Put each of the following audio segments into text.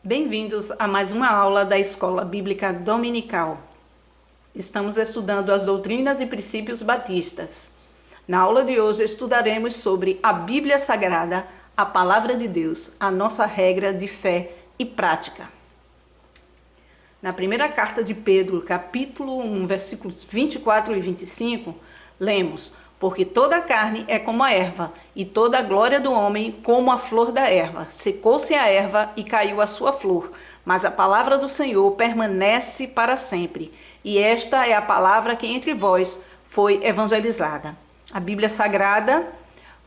Bem-vindos a mais uma aula da Escola Bíblica Dominical. Estamos estudando as doutrinas e princípios batistas. Na aula de hoje estudaremos sobre a Bíblia Sagrada, a Palavra de Deus, a nossa regra de fé e prática. Na primeira carta de Pedro, capítulo 1, versículos 24 e 25, lemos: porque toda a carne é como a erva, e toda a glória do homem como a flor da erva. Secou-se a erva e caiu a sua flor, mas a palavra do Senhor permanece para sempre. E esta é a palavra que entre vós foi evangelizada. A Bíblia Sagrada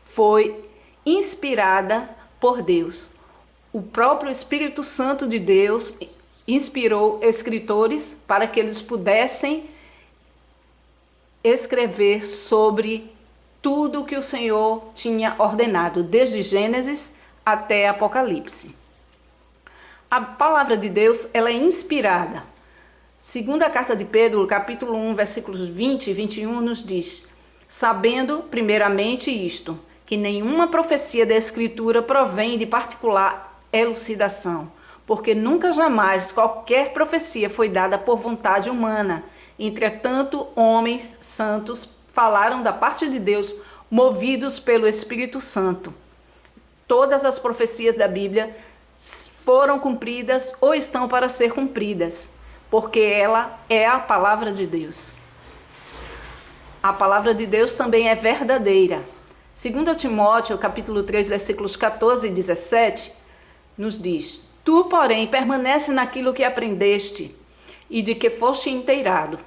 foi inspirada por Deus. O próprio Espírito Santo de Deus inspirou escritores para que eles pudessem escrever sobre tudo o que o Senhor tinha ordenado, desde Gênesis até Apocalipse. A palavra de Deus, ela é inspirada. Segunda carta de Pedro, capítulo 1, versículos 20 e 21, nos diz: sabendo primeiramente isto, que nenhuma profecia da Escritura provém de particular elucidação, porque nunca jamais qualquer profecia foi dada por vontade humana. Entretanto, homens santos falaram da parte de Deus, movidos pelo Espírito Santo. Todas as profecias da Bíblia foram cumpridas ou estão para ser cumpridas, porque ela é a palavra de Deus. A palavra de Deus também é verdadeira. 2 Timóteo, capítulo 3, versículos 14 e 17, nos diz: tu, porém, permanece naquilo que aprendeste e de que foste inteirado,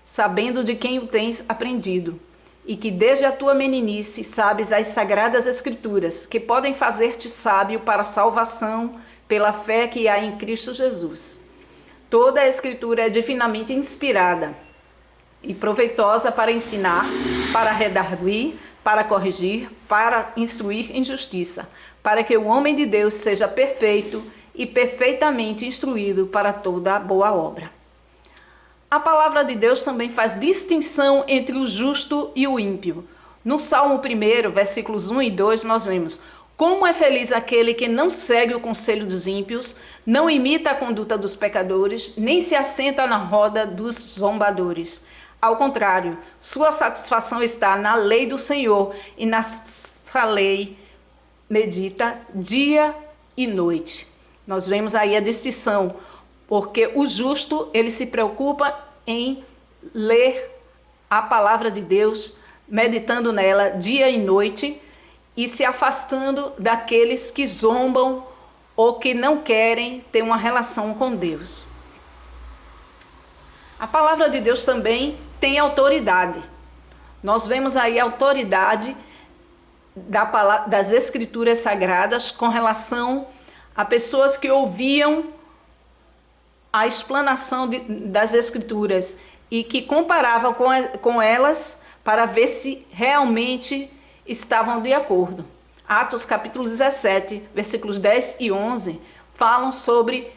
sabendo de quem o tens aprendido, e que desde a tua meninice sabes as sagradas Escrituras, que podem fazer-te sábio para a salvação pela fé que há em Cristo Jesus. Toda a Escritura é divinamente inspirada e proveitosa para ensinar, para redarguir, para corrigir, para instruir em justiça, para que o homem de Deus seja perfeito e perfeitamente instruído para toda boa obra. A palavra de Deus também faz distinção entre o justo e o ímpio. No Salmo 1, versículos 1 e 2, nós vemos: como é feliz aquele que não segue o conselho dos ímpios, não imita a conduta dos pecadores, nem se assenta na roda dos zombadores. Ao contrário, sua satisfação está na lei do Senhor, e nessa lei medita dia e noite. Nós vemos aí a distinção, porque o justo, ele se preocupa em ler a palavra de Deus, meditando nela dia e noite, e se afastando daqueles que zombam ou que não querem ter uma relação com Deus. A palavra de Deus também tem autoridade. Nós vemos aí a autoridade das Escrituras Sagradas com relação a pessoas que ouviam a explanação das Escrituras e que comparavam com elas para ver se realmente estavam de acordo. Atos capítulo 17, versículos 10 e 11, falam sobre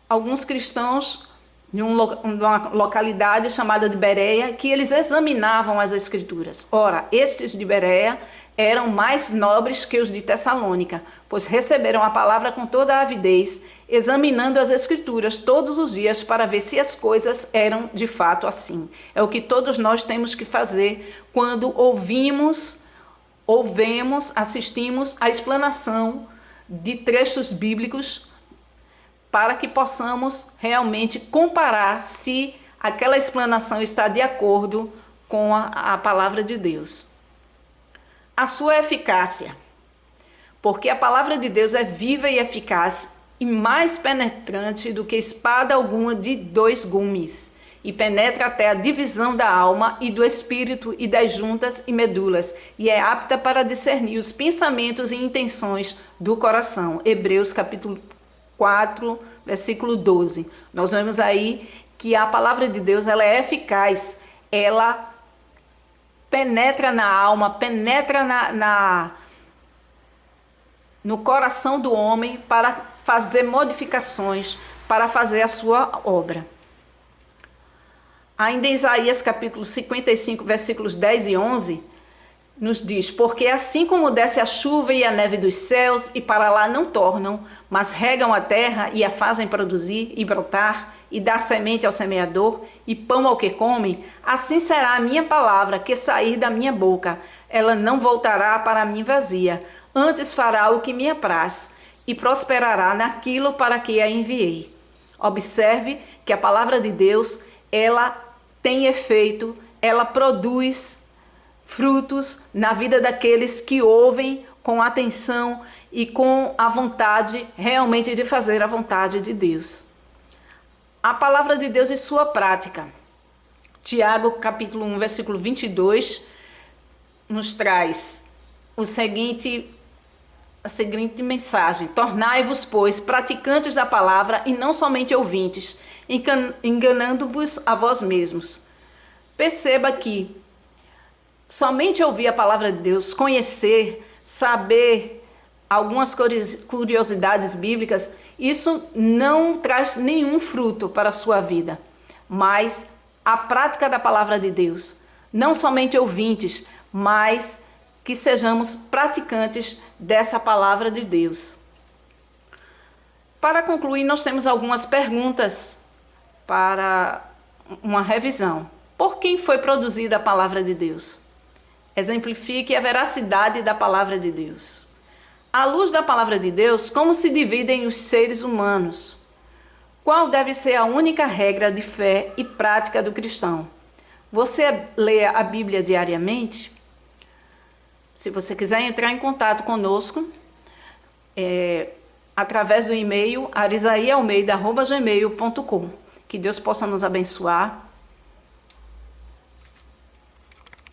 alguns cristãos de uma localidade chamada de Bereia, que eles examinavam as Escrituras. Ora, estes de Bereia eram mais nobres que os de Tessalônica, pois receberam a palavra com toda a avidez, examinando as Escrituras todos os dias para ver se as coisas eram de fato assim. É o que todos nós temos que fazer quando ouvimos, assistimos à explanação de trechos bíblicos, para que possamos realmente comparar se aquela explanação está de acordo com a palavra de Deus. A sua eficácia, porque a palavra de Deus é viva e eficaz e mais penetrante do que espada alguma de 2 gumes, e penetra até a divisão da alma e do espírito e das juntas e medulas, e é apta para discernir os pensamentos e intenções do coração. Hebreus capítulo 4, versículo 12. Nós vemos aí que a palavra de Deus, ela é eficaz, ela penetra na alma, penetra no coração do homem para fazer modificações, para fazer a sua obra. Ainda em Isaías capítulo 55, versículos 10 e 11, nos diz: porque assim como desce a chuva e a neve dos céus e para lá não tornam, mas regam a terra e a fazem produzir e brotar e dar semente ao semeador e pão ao que come, assim será a minha palavra que sair da minha boca. Ela não voltará para mim vazia, antes fará o que me apraz e prosperará naquilo para que a enviei. Observe que a palavra de Deus, ela tem efeito, ela produz frutos na vida daqueles que ouvem com atenção e com a vontade realmente de fazer a vontade de Deus. A palavra de Deus e sua prática. Tiago, capítulo 1, versículo 22, nos traz a seguinte mensagem: tornai-vos, pois, praticantes da palavra e não somente ouvintes, enganando-vos a vós mesmos. Perceba que somente ouvir a palavra de Deus, conhecer, saber algumas curiosidades bíblicas, isso não traz nenhum fruto para a sua vida. Mas a prática da palavra de Deus, não somente ouvintes, mas que sejamos praticantes dessa palavra de Deus. Para concluir, nós temos algumas perguntas para uma revisão. Por quem foi produzida a palavra de Deus? Exemplifique a veracidade da palavra de Deus. À luz da palavra de Deus, como se dividem os seres humanos? Qual deve ser a única regra de fé e prática do cristão? Você lê a Bíblia diariamente? Se você quiser entrar em contato conosco, através do e-mail arisaialmeida@gmail.com. Que Deus possa nos abençoar